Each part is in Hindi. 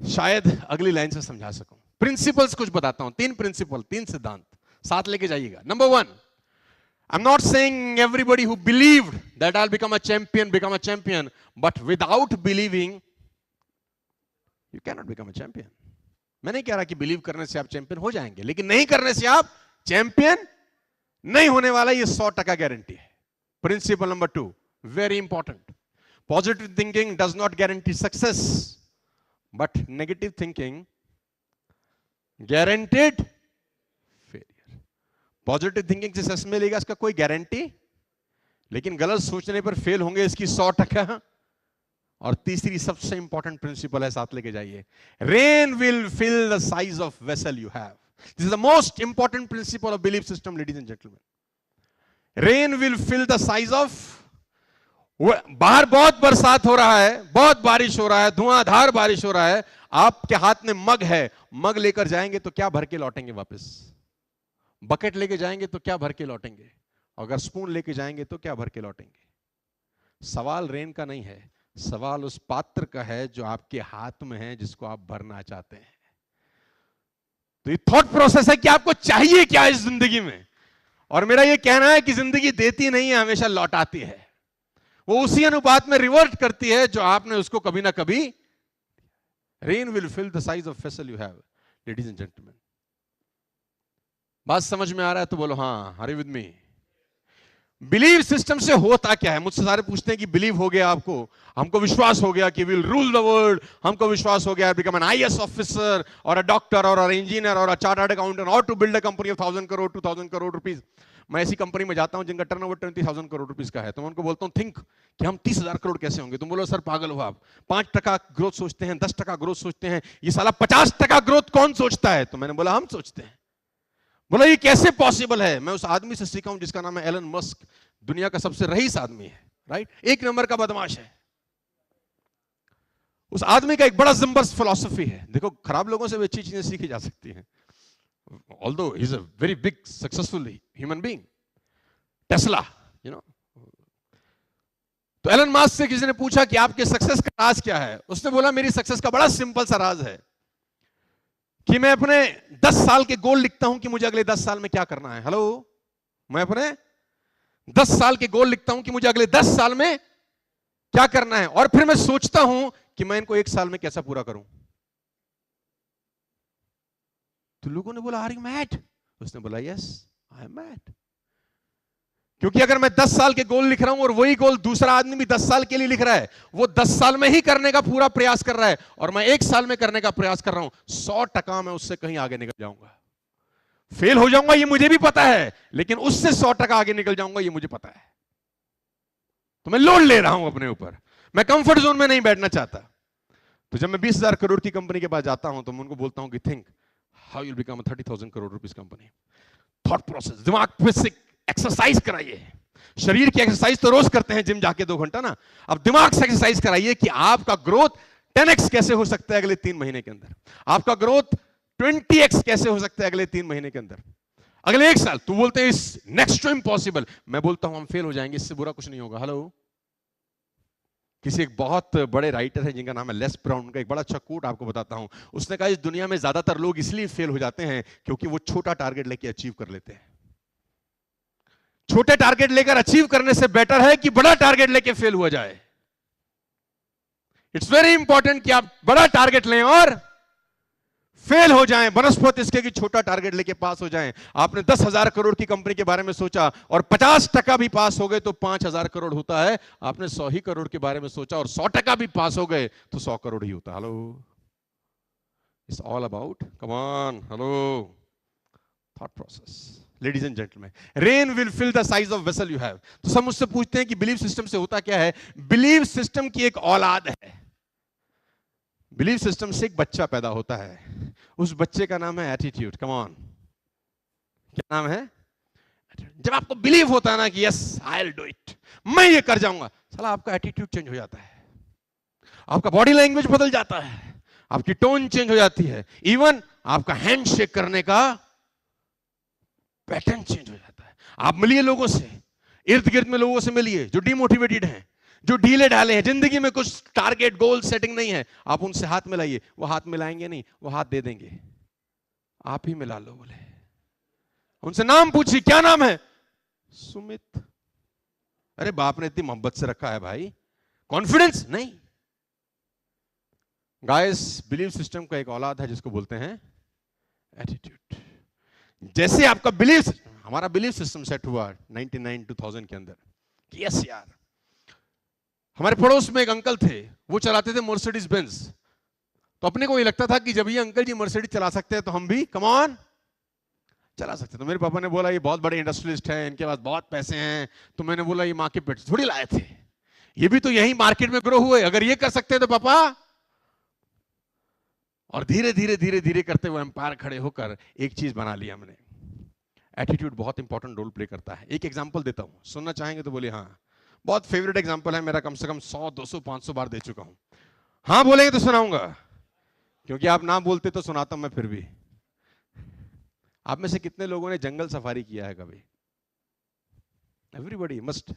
शायद अगली लाइन से समझा सकूं। प्रिंसिपल्स कुछ बताता हूं, 3 प्रिंसिपल, 3 सिद्धांत साथ लेके जाइएगा। Number 1, I'm not saying everybody who believed that I'll become a champion, but without believing, you cannot become a champion. मैं नहीं कह रहा कि बिलीव करने से आप चैंपियन हो जाएंगे, लेकिन नहीं करने से आप चैंपियन नहीं होने वाला, ये 100% गारंटी है। Principle number 2, very important. Positive thinking does not guarantee success, but negative thinking guaranteed failure. Positive thinking से सक्सेस मिलेगा इसका कोई गारंटी, लेकिन गलत सोचने पर फेल होंगे इसकी 100%। और तीसरी सबसे इंपॉर्टेंट प्रिंसिपल है, साथ लेके जाइए, rain will fill the size of vessel you have. This is the most important principle of belief system, ladies and gentleman. Rain will fill the size of, बाहर बहुत बरसात हो रहा है, बहुत बारिश हो रहा है, धुआंधार बारिश हो रहा है, आपके हाथ में मग है, मग लेकर जाएंगे तो क्या भर के लौटेंगे वापस? बकेट लेके जाएंगे तो क्या भर के लौटेंगे? अगर स्पून लेके जाएंगे तो क्या भर के लौटेंगे? सवाल रेन का नहीं है, सवाल उस पात्र का है जो आपके हाथ में है, जिसको आप भरना चाहते हैं। तो ये थॉट प्रोसेस है कि आपको चाहिए क्या इस जिंदगी में। और मेरा ये कहना है कि जिंदगी देती नहीं है, हमेशा लौटाती है। वो उसी अनुपात में रिवर्ट करती है जो आपने उसको कभी ना कभी। Rain will fill the size of vessel you have, ladies and gentleman. बात समझ में आ रहा है तो बोलो हाँ, hurry with me. Believe system से होता क्या है? मुझसे सारे पूछते हैं कि बिलीव हो गया आपको, हमको विश्वास हो गया कि विल रूल द वर्ल्ड, हमको विश्वास हो गया बिकम एन आईएएस ऑफिसर और अ डॉक्टर और अ इंजीनियर और अ चार्टर्ड अकाउंटेंट और to build a company of 1000 crore 2000 crore rupees. मैं ऐसी कंपनी में जाता हूं जिनका टर्नओवर 20,000 करोड़ रुपीस का है, तो मैं उनको बोलता हूं थिंक कि हम 30,000 करोड़ कैसे होंगे। तुम बोलो सर पागल हो आप, 5% ग्रोथ सोचते हैं, 10% ग्रोथ सोचते हैं, ये साला 50% ग्रोथ कौन सोचता है? तो मैंने बोला हम सोचते हैं। बोला ये कैसे पॉसिबल है? मैं उस आदमी से सीखा हूं जिसका नाम है एलन मस्क, दुनिया का सबसे रईस आदमी है, राइट, 1 नंबर का बदमाश है। उस आदमी का एक बड़ा जबरदस्त फिलॉसफी है। देखो, खराब लोगों से भी अच्छी चीजें सीखी जा सकती हैं, although he is a very big successful human being, Tesla, you know. तो एलन मस्क से किसी ने पूछा कि आपके सक्सेस का राज क्या है? उसने बोला मेरी सक्सेस का बड़ा सिंपल सा राज है कि मैं अपने 10 साल के गोल लिखता हूं कि मुझे अगले 10 साल में क्या करना है। हेलो, मैं अपने 10 साल के गोल लिखता हूं कि मुझे अगले 10 साल में क्या करना है, और फिर मैं सोचता हूं कि मैं इनको 1 साल में कैसा पूरा करूं। तो लोगों ने बोला आर यू मैड? उसने बोला यस आई एम मैड, क्योंकि अगर मैं 10 साल के गोल लिख रहा हूं और वही गोल दूसरा आदमी भी 10 साल के लिए लिख रहा है, वो 10 साल में ही करने का पूरा प्रयास कर रहा है, और मैं 1 साल में करने का प्रयास कर रहा हूं, 100% मैं उससे कहीं आगे निकल जाऊंगा। फेल हो जाऊंगा ये मुझे भी पता है, लेकिन उससे 100% आगे निकल जाऊंगा ये मुझे पता है। तो मैं लोड ले रहा हूं अपने ऊपर, मैं कंफर्ट जोन में नहीं बैठना चाहता। तो जब मैं 20,000 करोड़ की कंपनी के पास जाता हूं तो मैं उनको बोलता हूं कि think how you become a 30,000 crore rupees company. Thought process, दिमाग पे से एक्सरसाइज कराइए। शरीर की एक्सरसाइज तो रोज करते हैं जिम जाके 2 घंटा ना, अब दिमाग से एक्सरसाइज कराइए कि आपका ग्रोथ 10x कैसे हो सकता है अगले 3 महीने के अंदर, आपका ग्रोथ 20x कैसे हो सकता है अगले 3 महीने के अंदर, अगले 1 साल। तू बोलते हैं इस नेक्स्ट टू इम्पॉसिबल, मैं बोलता हूं हम फेल हो जाएंगे, इससे बुरा कुछ नहीं होगा। हेलो, किसी एक बहुत बड़े राइटर है जिनका नाम है लेस ब्राउन, का एक बड़ा अच्छा कोट आपको बताता हूं। उसने कहा इस दुनिया में ज्यादातर लोग इसलिए फेल हो जाते हैं क्योंकि वो छोटा टारगेट लेके अचीव कर लेते हैं। छोटे टारगेट लेकर अचीव करने से बेटर है कि बड़ा टारगेट लेके फेल हुआ जाए। इट्स वेरी इंपॉर्टेंट कि आप बड़ा टारगेट लें और फेल हो जाएं, बनस्पत इसके कि छोटा टारगेट लेके पास हो जाएं। आपने 10,000 करोड़ की कंपनी के बारे में सोचा और 50% भी पास हो गए तो 5,000 करोड़ होता है। आपने 100 ही करोड़ के बारे में सोचा और 100% भी पास हो गए तो 100 करोड़ ही होता। Hello, it's all about, come on, hello, thought process. Ladies and gentleman, rain will fill the size of vessel you have. तो सब मुझसे पूछते हैं कि बिलीव सिस्टम से होता क्या है? बिलीव सिस्टम की एक औलाद है। बिलीव सिस्टम से एक बच्चा पैदा होता है, उस बच्चे का नाम है एटीट्यूड। कम ऑन, क्या नाम है? जब आपको बिलीव होता है ना कि yes I will do it, मैं ये कर जाऊंगा, साला आपका एटीट्यूड चेंज हो जाता है, आपका बॉडी लैंग्वेज बदल जाता है, आपकी टोन चेंज हो जाती है, इवन आपका हैंड शेक करने का पैटर्न चेंज हो जाता है। आप मिलिए लोगों से, इर्द गिर्द में लोगों से मिलिए जो डिमोटिवेटेड हैं, जो ढीले ढाले हैं, जिंदगी में कुछ टारगेट गोल सेटिंग नहीं है, आप उनसे हाथ मिलाइए, वो हाथ मिलाएंगे नहीं, वो हाथ दे देंगे, आप ही मिला लो। बोले उनसे नाम पूछिए, क्या नाम है? सुमित। अरे बाप ने इतनी मोहब्बत से रखा है भाई, कॉन्फिडेंस नहीं। गाइस, बिलीव सिस्टम का एक औलाद है जिसको बोलते हैं एटीट्यूड। जैसे आपका बिलीव, हमारा बिलीव सिस्टम सेट हुआ 99 2000 के अंदर कि यस यार, हमारे पड़ोस में एक अंकल थे, वो चलाते थे मर्सिडीज बेंज। तो अपने को ये लगता था कि जब ये अंकल जी मर्सिडीज चला सकते हैं तो हम भी कम ऑन चला सकते। तो मेरे पापा ने बोला ये बहुत बड़े इंडस्ट्रियलिस्ट हैं, इनके पास बहुत पैसे हैं। तो मैंने बोला ये माँ के पेट से थोड़ी लाए थे, ये भी तो यही मार्केट में ग्रो हुए, अगर ये कर सकते हैं तो पापा। और धीरे धीरे धीरे धीरे करते हुए एम्पायर खड़े होकर एक चीज बना लिया हमने। एटीट्यूड बहुत इंपॉर्टेंट रोल प्ले करता है। एक एग्जांपल देता हूं, सुनना चाहेंगे तो बोलिए हाँ। बहुत फेवरेट एग्जांपल है मेरा, कम से कम 100 200 500 बार दे चुका हूं। हाँ बोलेंगे तो सुनाऊंगा, क्योंकि आप ना बोलते तो सुनाता हूं मैं फिर भी। आप में से कितने लोगों ने जंगल सफारी किया है कभी? Everybody must.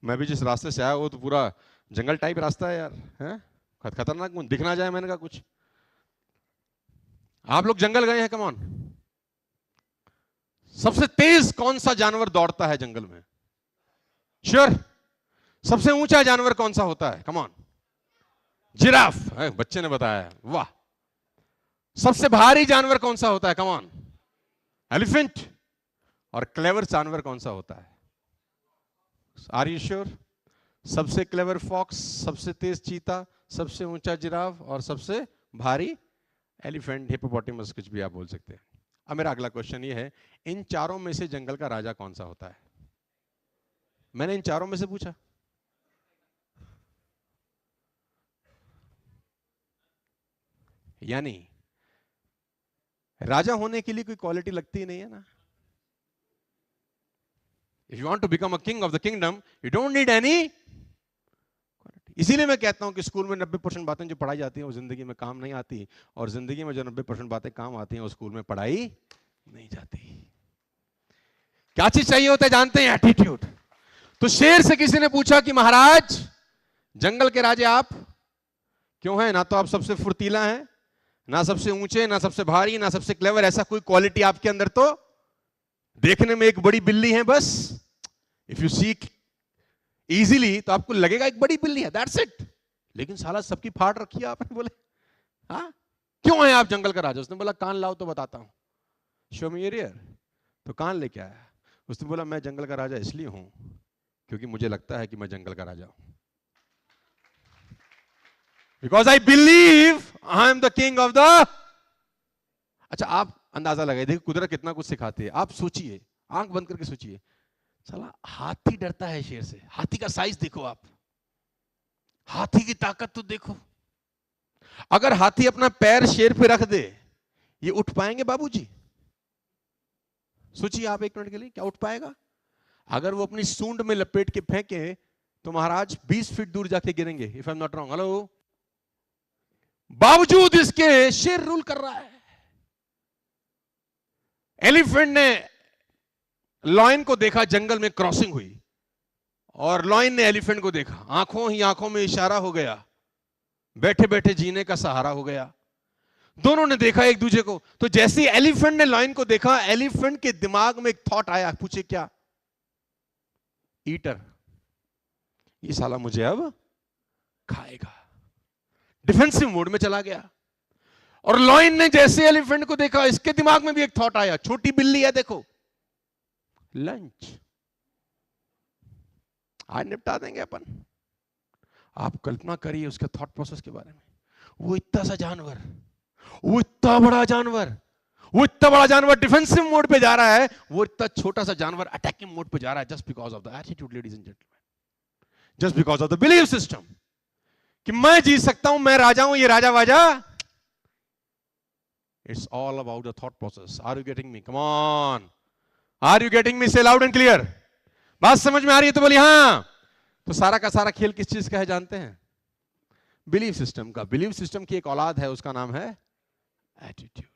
मैं भी जिस रास्ते से आया वो तो पूरा जंगल टाइप रास्ता है यार, है खतरनाक, दिख ना जाए मैंने कहा कुछ। आप लोग जंगल गए हैं? Come on. सबसे तेज कौन सा जानवर दौड़ता है जंगल में? श्योर। सबसे ऊंचा जानवर कौन सा होता है? Come on. जिराफ। बच्चे ने बताया, वाह। सबसे भारी जानवर कौन सा होता है? Come on. एलिफेंट। और क्लेवर जानवर कौन सा होता है? Are you sure? सबसे क्लेवर फॉक्स, सबसे तेज चीता, सबसे ऊंचा जिराफ और सबसे भारी एलिफेंट, हिप्पोपोटामस, कुछ भी आप बोल सकते हैं। अब मेरा अगला क्वेश्चन ये है, इन चारों में से जंगल का राजा कौन सा होता है? मैंने इन चारों में से पूछा। यानी राजा होने के लिए कोई क्वालिटी लगती ही नहीं है ना। If you want to become a king of the kingdom, you don't need any. इसीलिए मैं कहता हूं कि स्कूल में 90% बातें जो पढ़ाई जाती हैं वो जिंदगी में काम नहीं आती, और जिंदगी में जो 90% बातें काम आती हैं वो स्कूल में पढ़ाई नहीं जाती। क्या चीज चाहिए होता है जानते हैं? एटीट्यूड। तो शेर से किसी ने पूछा कि महाराज, जंगल के राजे आप क्यों हैं? ना तो आप सबसे फुर्तीला हैं, ना सबसे ऊंचे, ना सबसे भारी, ना सबसे क्लेवर, ऐसा कोई क्वालिटी आपके अंदर तो देखने में एक बड़ी बिल्ली है बस। इफ यू सीक इजीली तो आपको लगेगा एक बड़ी बिल्ली है, दैट्स इट। लेकिन साला सबकी फाड़ रखी है आपने। बोले हाँ क्यों है आप जंगल का राजा? उसने बोला कान लाओ तो बताता हूं, शो मी योर ईयर। तो कान लेके आया। उसने बोला मैं जंगल का राजा इसलिए हूं क्योंकि मुझे लगता है कि मैं जंगल का राजा हूं, because I believe I am the king of the. अच्छा आप अंदाजा लगाइए, देखिए कुदरत कितना कुछ सिखाती है। आप सोचिए, आंख बंद करके सोचिए, साला हाथी डरता है शेर से। हाथी का साइज देखो आप, हाथी की ताकत तो देखो। अगर हाथी अपना पैर शेर पे रख दे, ये उठ पाएंगे बाबूजी? सोचिए आप एक मिनट के लिए, क्या उठ पाएगा? अगर वो अपनी सूंड में लपेट के फेंके तो महाराज 20 फीट दूर जाके गिरेंगे, if I am not wrong. Hello. बावजूद इसके शेर रूल कर रहा है। एलिफेंट ने लॉयन को देखा, जंगल में क्रॉसिंग हुई, और लॉयन ने एलिफेंट को देखा, आंखों ही आंखों में इशारा हो गया, बैठे बैठे जीने का सहारा हो गया। दोनों ने देखा एक दूसरे को। तो जैसे एलिफेंट ने लॉयन को देखा, एलिफेंट के दिमाग में एक थॉट आया, पूछे क्या? ईटर, ये साला मुझे अब खाएगा। डिफेंसिव मोड में चला गया। और लॉयन ने जैसे एलिफेंट को देखा, इसके दिमाग में भी एक थॉट आया, छोटी बिल्ली है देखो, लंच, आज निपटा देंगे अपन। आप कल्पना करिए उसके थॉट प्रोसेस के बारे में। वो इतना सा जानवर, वो इतना बड़ा जानवर, वो इतना बड़ा जानवर डिफेंसिव मोड पे जा रहा है, वो इतना छोटा सा जानवर अटैकिंग मोड पे जा रहा है, just because of the attitude ladies and gentleman, just because of the believe system कि मैं जीत सकता हूं, मैं राजा हूं, ये राजा वाजा। It's all about the thought process. Are you getting me? Come on, are you getting me? Say loud and clear. बात समझ में आ रही है तो बोलिए हाँ। तो सारा का सारा खेल किस चीज का है जानते हैं? बिलीव सिस्टम का। बिलीव सिस्टम की एक औलाद है, उसका नाम है एटीट्यूड।